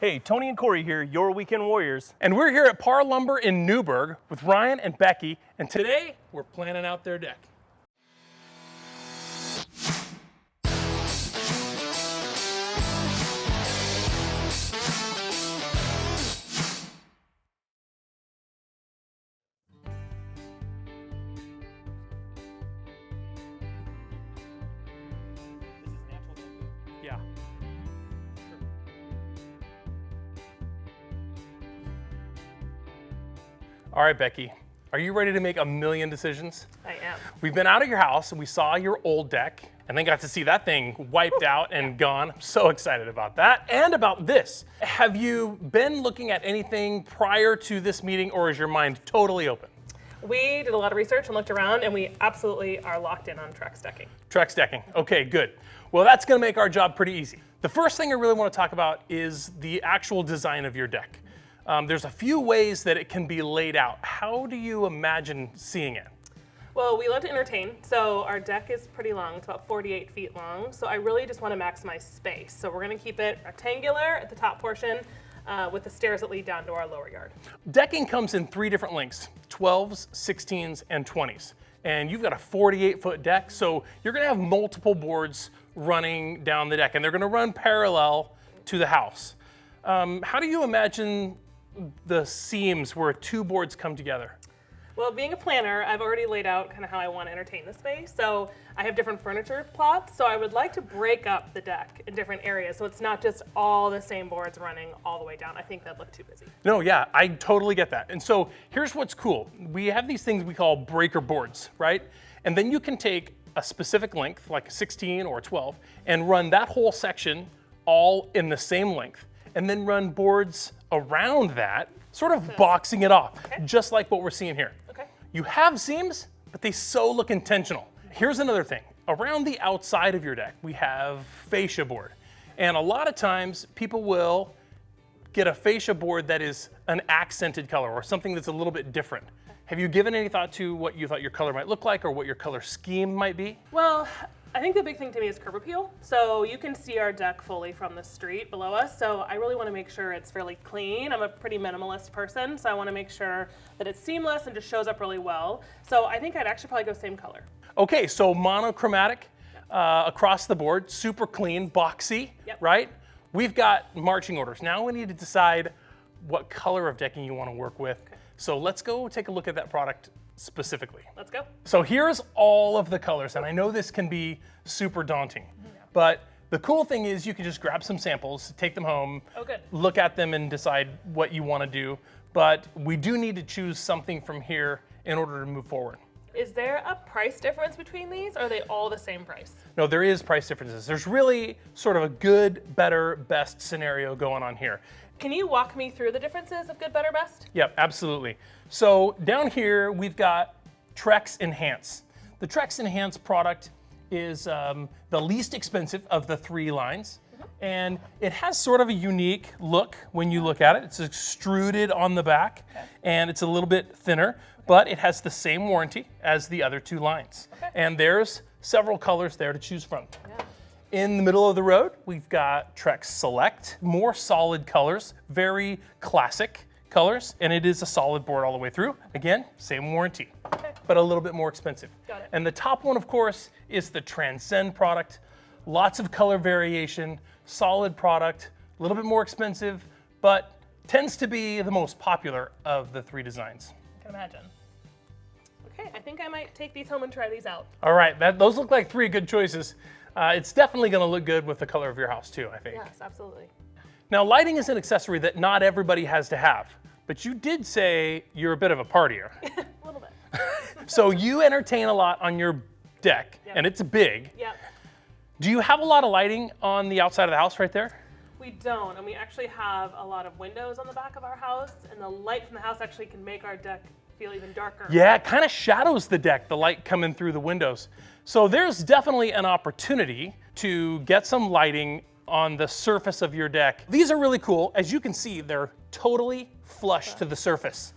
Hey, Tony and Corey here, your weekend warriors. And we're here at Par Lumber in Newburgh with Ryan and Becky, and today we're planning out their deck. Yeah. All right, Becky, are you ready to make a million decisions? I am. We've been out of your house and we saw your old deck and then got to see that thing wiped out and gone. I'm so excited about that and about this. Have you been looking at anything prior to this meeting, or is your mind totally open? We did a lot of research and looked around, and we absolutely are locked in on Trex decking. Trex decking, okay, good. Well, that's gonna make our job pretty easy. The first thing I really wanna talk about is the actual design of your deck. There's a few ways that it can be laid out. How do you imagine seeing it? Well, we love to entertain, so our deck is pretty long. It's about 48 feet long, so I really just want to maximize space. So we're going to keep it rectangular at the top portion with the stairs that lead down to our lower yard. Decking comes in 3 different lengths, 12s, 16s, and 20s. And you've got a 48-foot deck, so you're going to have multiple boards running down the deck, and they're going to run parallel to the house. How do you imagine the seams where 2 boards come together? Well, being a planner, I've already laid out kind of how I want to entertain the space. So I have different furniture plots, so I would like to break up the deck in different areas so it's not just all the same boards running all the way down. I think that'd look too busy. No, yeah, I totally get that. And so here's what's cool. We have these things we call breaker boards, right? And then you can take a specific length, like a 16 or a 12, and run that whole section all in the same length, and then run boards around that, sort of boxing it off, just like what we're seeing here. Okay. You have seams, but they so look intentional. Here's another thing. Around the outside of your deck, we have fascia board. And a lot of times people will get a fascia board that is an accented color or something that's a little bit different. Have you given any thought to what you thought your color might look like or what your color scheme might be? Well, I think the big thing to me is curb appeal. So you can see our deck fully from the street below us. So I really want to make sure it's fairly clean. I'm a pretty minimalist person, so I want to make sure that it's seamless and just shows up really well. So I think I'd actually probably go same color. Okay, so monochromatic across the board, super clean, boxy, right? We've got marching orders. Now we need to decide what color of decking you want to work with. Okay. So let's go take a look at that product specifically. Let's go. So here's all of the colors, and I know this can be super daunting, but the cool thing is you can just grab some samples, take them home, look at them and decide what you want to do, but we do need to choose something from here in order to move forward. Is there a price difference between these, or are they all the same price? No, there is price differences. There's really sort of a good, better, best scenario going on here. Can you walk me through the differences of good, better, best? Yep, absolutely. So down here, we've got Trex Enhance. The Trex Enhance product is the least expensive of the 3 lines. And it has sort of a unique look when you look at it. It's extruded on the back, and it's a little bit thinner, but it has the same warranty as the other 2 lines. And there's several colors there to choose from. In the middle of the road, we've got Trex Select, more solid colors, very classic colors, and it is a solid board all the way through. Again, same warranty, but a little bit more expensive. Got it. And the top one, of course, is the Transcend product. Lots of color variation, solid product, a little bit more expensive, but tends to be the most popular of the 3 designs. I can imagine. Okay, I think I might take these home and try these out. All right, those look like 3 good choices. It's definitely going to look good with the color of your house too, I think. Yes, absolutely. Now, lighting is an accessory that not everybody has to have, but you did say you're a bit of a partier. A little bit. So you entertain a lot on your deck, and it's big. Yep. Do you have a lot of lighting on the outside of the house right there? We don't, and we actually have a lot of windows on the back of our house, and the light from the house actually can make our deck feel even darker. Yeah, it kind of shadows the deck, the light coming through the windows. So there's definitely an opportunity to get some lighting on the surface of your deck. These are really cool. As you can see, they're totally flush to the surface.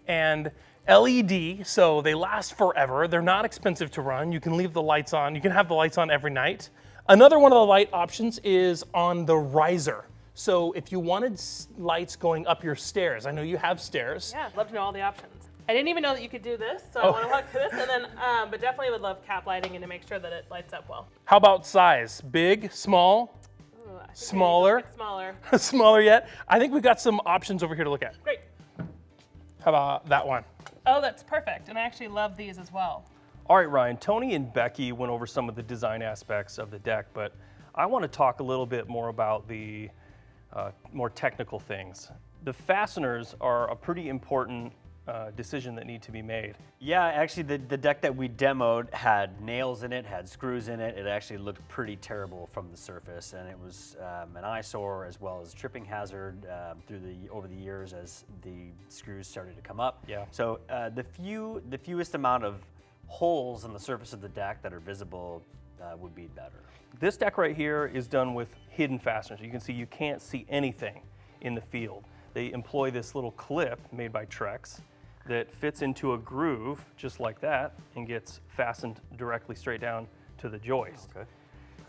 And LED, so they last forever. They're not expensive to run. You can leave the lights on. You can have the lights on every night. Another one of the light options is on the riser. So if you wanted lights going up your stairs, I know you have stairs. Yeah, I'd love to know all the options. I didn't even know that you could do this, so I want to look at this, and then, but definitely would love cap lighting and to make sure that it lights up well. How about size? Big, small, Ooh, I think smaller? I need to smaller. Smaller yet? I think we've got some options over here to look at. Great. How about that one? Oh, that's perfect, and I actually love these as well. All right, Ryan, Tony and Becky went over some of the design aspects of the deck, but I want to talk a little bit more about the more technical things. The fasteners are a pretty important decision that need to be made. Yeah, actually the deck that we demoed had nails in it, had screws in it. It actually looked pretty terrible from the surface, and it was an eyesore as well as a tripping hazard over the years as the screws started to come up. Yeah. So the fewest amount of holes in the surface of the deck that are visible would be better. This deck right here is done with hidden fasteners. You can see you can't see anything in the field. They employ this little clip made by Trex that fits into a groove just like that and gets fastened directly straight down to the joist. Okay.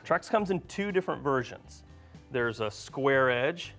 Trex comes in two different versions. There's a square edge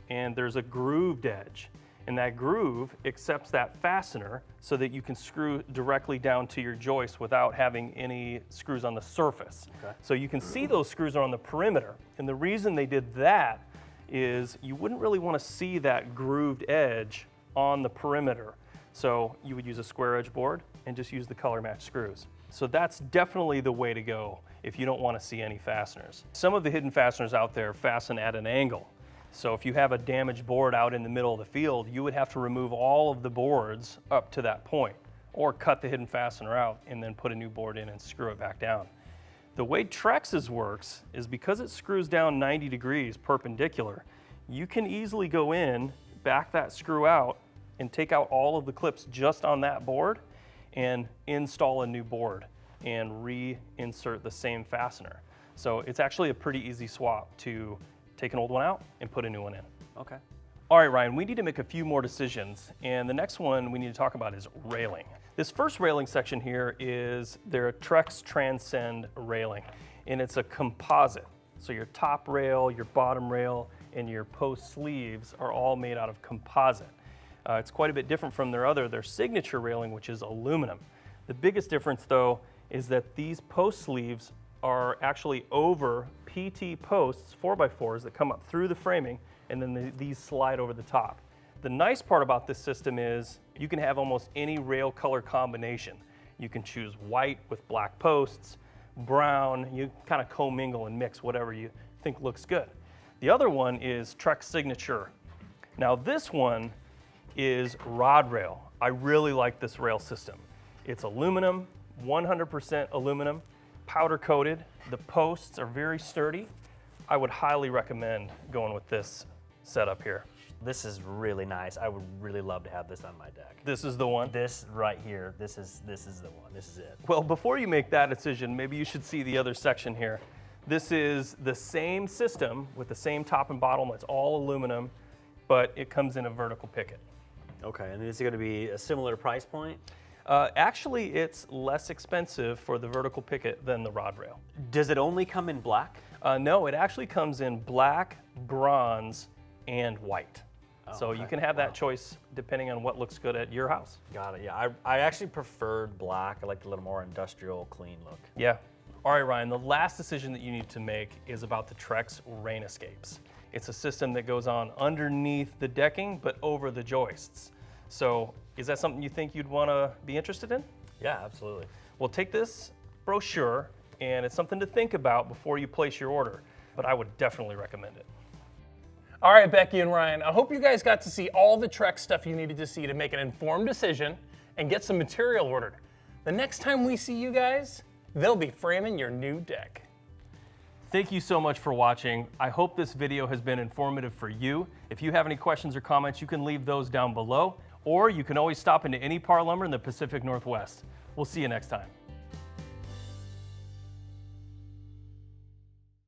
and there's a grooved edge. And that groove accepts that fastener so that you can screw directly down to your joist without having any screws on the surface. Okay. So you can see those screws are on the perimeter. And the reason they did that is you wouldn't really want to see that grooved edge on the perimeter. So you would use a square edge board and just use the color match screws. So that's definitely the way to go if you don't want to see any fasteners. Some of the hidden fasteners out there fasten at an angle. So if you have a damaged board out in the middle of the field, you would have to remove all of the boards up to that point, or cut the hidden fastener out and then put a new board in and screw it back down. The way Trex's works is because it screws down 90 degrees perpendicular, you can easily go in, back that screw out, and take out all of the clips just on that board and install a new board and reinsert the same fastener. So it's actually a pretty easy swap to take an old one out and put a new one in. Okay. All right, Ryan, we need to make a few more decisions, and the next one we need to talk about is railing. This first railing section here is their Trex Transcend railing, and it's a composite. So your top rail, your bottom rail, and your post sleeves are all made out of composite. It's quite a bit different from their signature railing, which is aluminum. The biggest difference, though, is that these post sleeves are actually over PT posts, 4x4s, that come up through the framing, and then these slide over the top. The nice part about this system is you can have almost any rail color combination. You can choose white with black posts, brown, you kind of commingle and mix whatever you think looks good. The other one is Trex Signature. Now this one is rod rail. I really like this rail system. It's aluminum, 100% aluminum, powder coated. The posts are very sturdy. I would highly recommend going with this setup here. This is really nice. I would really love to have this on my deck. This is the one? This right here, this is the one. This is it. Well, before you make that decision, maybe you should see the other section here. This is the same system with the same top and bottom. It's all aluminum, but it comes in a vertical picket. Okay, and this is going to be a similar price point? Actually, it's less expensive for the vertical picket than the rod rail. Does it only come in black? No, it actually comes in black, bronze, and white. So you can have that choice depending on what looks good at your house. Got it, yeah. I actually preferred black. I like a little more industrial, clean look. Yeah. All right, Ryan, the last decision that you need to make is about the Trex Rain Escapes. It's a system that goes on underneath the decking, but over the joists. So is that something you think you'd want to be interested in? Yeah, absolutely. Well, take this brochure, and it's something to think about before you place your order, but I would definitely recommend it. All right, Becky and Ryan, I hope you guys got to see all the Trex stuff you needed to see to make an informed decision and get some material ordered. The next time we see you guys, they'll be framing your new deck. Thank you so much for watching. I hope this video has been informative for you. If you have any questions or comments, you can leave those down below, or you can always stop into any Par Lumber in the Pacific Northwest. We'll see you next time.